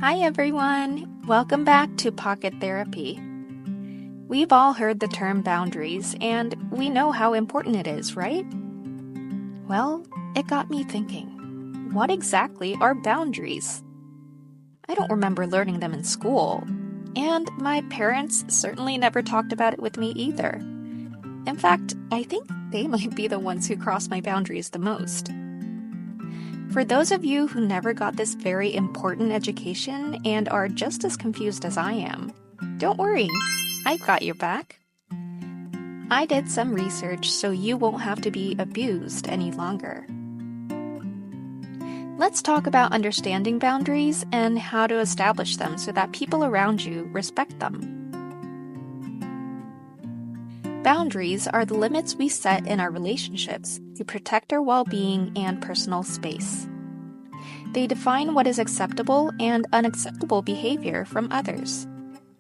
Hi everyone! Welcome back to Pocket Therapy. We've all heard the term boundaries, and we know how important it is, right? Well, it got me thinking, what exactly are boundaries? I don't remember learning them in school, and my parents certainly never talked about it with me either. In fact, I think they might be the ones who cross my boundaries the most. For those of you who never got this very important education and are just as confused as I am, don't worry, I've got your back. I did some research so you won't have to be abused any longer. Let's talk about understanding boundaries and how to establish them so that people around you respect them. Boundaries are the limits we set in our relationships to protect our well-being and personal space. They define what is acceptable and unacceptable behavior from others.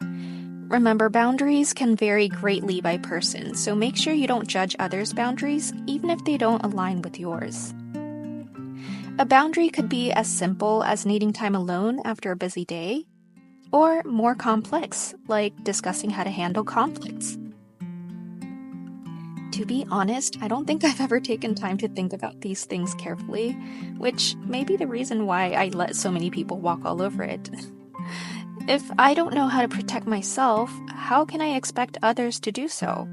Remember, boundaries can vary greatly by person, so make sure you don't judge others' boundaries, even if they don't align with yours. A boundary could be as simple as needing time alone after a busy day, or more complex, like discussing how to handle conflicts. To be honest, I don't think I've ever taken time to think about these things carefully, which may be the reason why I let so many people walk all over it. If I don't know how to protect myself, how can I expect others to do so?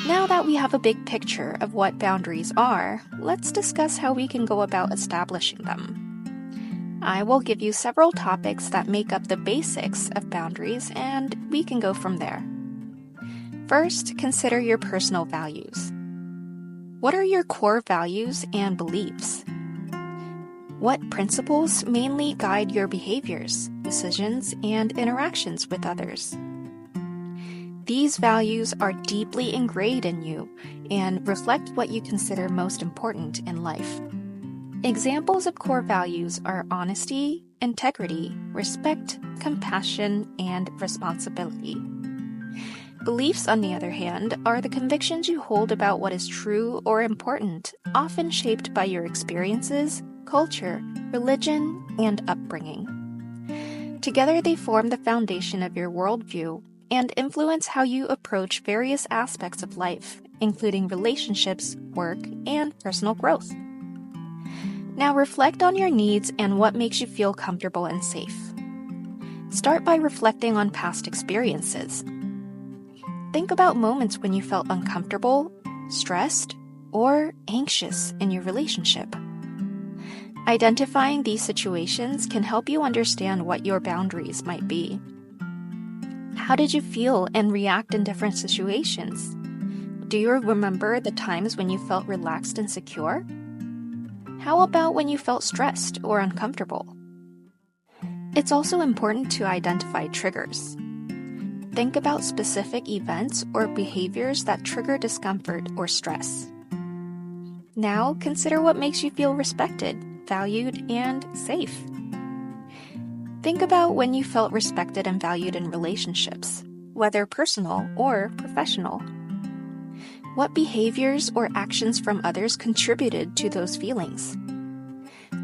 Now that we have a big picture of what boundaries are, let's discuss how we can go about establishing them. I will give you several topics that make up the basics of boundaries, and we can go from there. First, consider your personal values. What are your core values and beliefs? What principles mainly guide your behaviors, decisions, and interactions with others? These values are deeply ingrained in you and reflect what you consider most important in life. Examples of core values are honesty, integrity, respect, compassion, and responsibility. Beliefs, on the other hand, are the convictions you hold about what is true or important, often shaped by your experiences, culture, religion, and upbringing. Together, they form the foundation of your worldview and influence how you approach various aspects of life, including relationships, work, and personal growth. Now reflect on your needs and what makes you feel comfortable and safe. Start by reflecting on past experiences. Think about moments when you felt uncomfortable, stressed, or anxious in your relationship. Identifying these situations can help you understand what your boundaries might be. How did you feel and react in different situations? Do you remember the times when you felt relaxed and secure? How about when you felt stressed or uncomfortable? It's also important to identify triggers. Think about specific events or behaviors that trigger discomfort or stress. Now, consider what makes you feel respected, valued, and safe. Think about when you felt respected and valued in relationships, whether personal or professional. What behaviors or actions from others contributed to those feelings?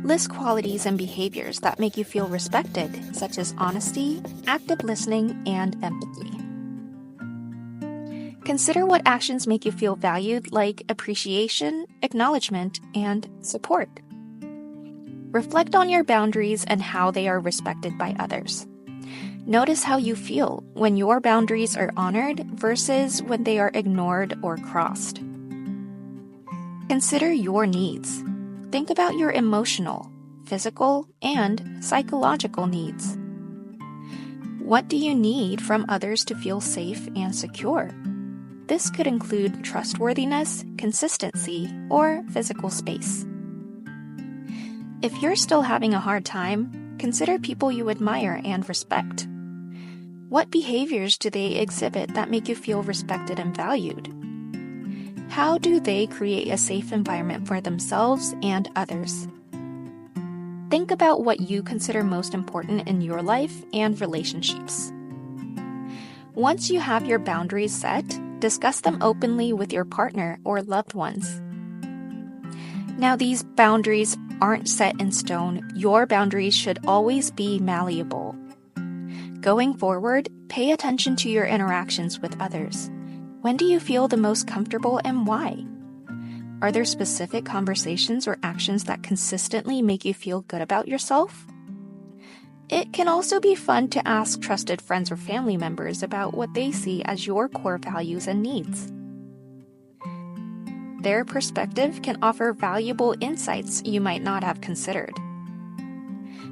List qualities and behaviors that make you feel respected, such as honesty, active listening, and empathy. Consider what actions make you feel valued, like appreciation, acknowledgement, and support. Reflect on your boundaries and how they are respected by others. Notice how you feel when your boundaries are honored versus when they are ignored or crossed. Consider your needs. Think about your emotional, physical, and psychological needs. What do you need from others to feel safe and secure? This could include trustworthiness, consistency, or physical space. If you're still having a hard time, consider people you admire and respect. What behaviors do they exhibit that make you feel respected and valued? How do they create a safe environment for themselves and others? Think about what you consider most important in your life and relationships. Once you have your boundaries set, discuss them openly with your partner or loved ones. Now, these boundaries aren't set in stone, your boundaries should always be malleable. Going forward, pay attention to your interactions with others. When do you feel the most comfortable and why? Are there specific conversations or actions that consistently make you feel good about yourself? It can also be fun to ask trusted friends or family members about what they see as your core values and needs. Their perspective can offer valuable insights you might not have considered.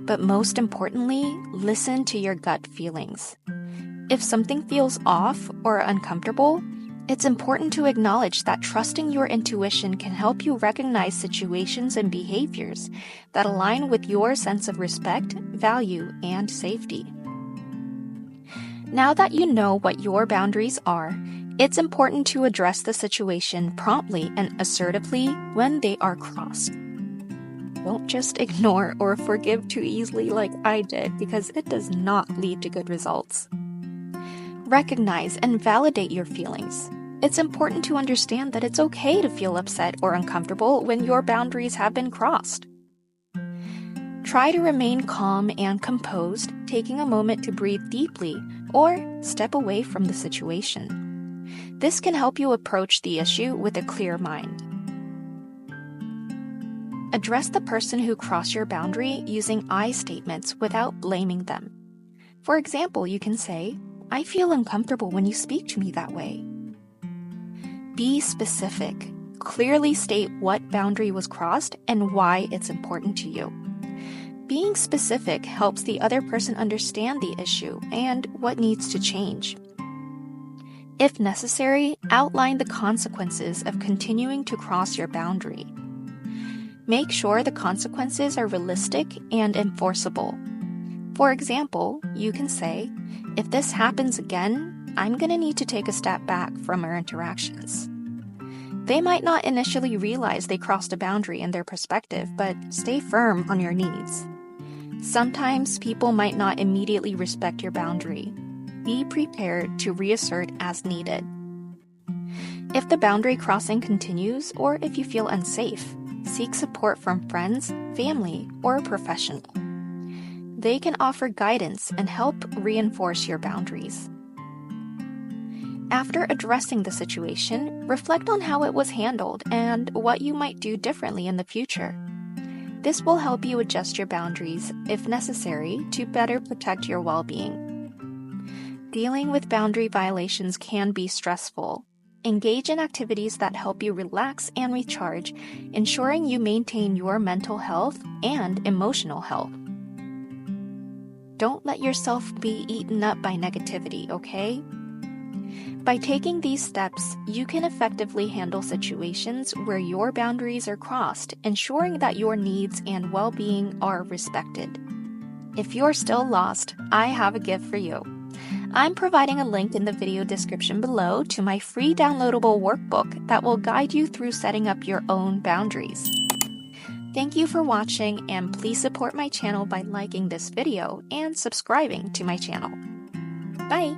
But most importantly, listen to your gut feelings. If something feels off or uncomfortable, it's important to acknowledge that trusting your intuition can help you recognize situations and behaviors that align with your sense of respect, value, and safety. Now that you know what your boundaries are, it's important to address the situation promptly and assertively when they are crossed. Don't just ignore or forgive too easily like I did, because it does not lead to good results. Recognize and validate your feelings. It's important to understand that it's okay to feel upset or uncomfortable when your boundaries have been crossed. Try to remain calm and composed, taking a moment to breathe deeply or step away from the situation. This can help you approach the issue with a clear mind. Address the person who crossed your boundary using I statements without blaming them. For example, you can say, "I feel uncomfortable when you speak to me that way." Be specific. Clearly state what boundary was crossed and why it's important to you. Being specific helps the other person understand the issue and what needs to change. If necessary, outline the consequences of continuing to cross your boundary. Make sure the consequences are realistic and enforceable. For example, you can say, "If this happens again, I'm going to need to take a step back from our interactions." They might not initially realize they crossed a boundary in their perspective, but stay firm on your needs. Sometimes people might not immediately respect your boundary. Be prepared to reassert as needed. If the boundary crossing continues, or if you feel unsafe, seek support from friends, family, or a professional. They can offer guidance and help reinforce your boundaries. After addressing the situation, reflect on how it was handled and what you might do differently in the future. This will help you adjust your boundaries, if necessary, to better protect your well-being. Dealing with boundary violations can be stressful. Engage in activities that help you relax and recharge, ensuring you maintain your mental health and emotional health. Don't let yourself be eaten up by negativity, okay? By taking these steps, you can effectively handle situations where your boundaries are crossed, ensuring that your needs and well-being are respected. If you're still lost, I have a gift for you. I'm providing a link in the video description below to my free downloadable workbook that will guide you through setting up your own boundaries. Thank you for watching, and please support my channel by liking this video and subscribing to my channel. Bye!